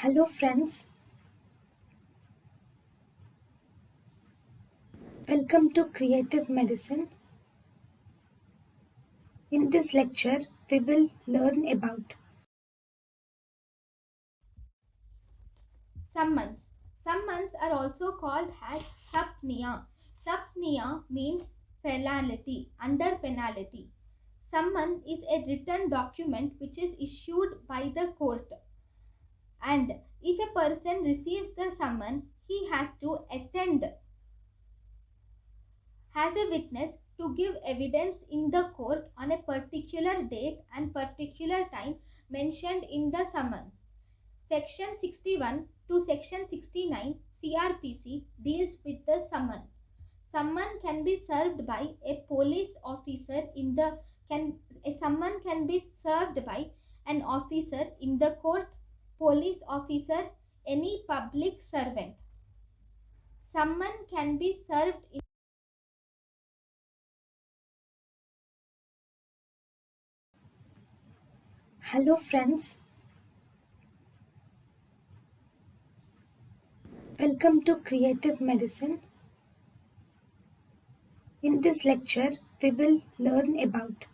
Hello, friends. Welcome to Creative Medicine. In this lecture, we will learn about Summons. Summons are also called as subpoena. Subpoena means penalty, under penalty. Summon is a written document which is issued by the court. And if a person receives the summon, he has to attend as a witness to give evidence in the court on a particular date and particular time mentioned in the summon. Section 61 to Section 69 CRPC deals with the summon. Summon can be served by a police officer in the a summon can be served by an officer in the court, police officer, any public servant. Summon can be served in Hello, friends. Welcome to Creative Medicine. In this lecture, we will learn about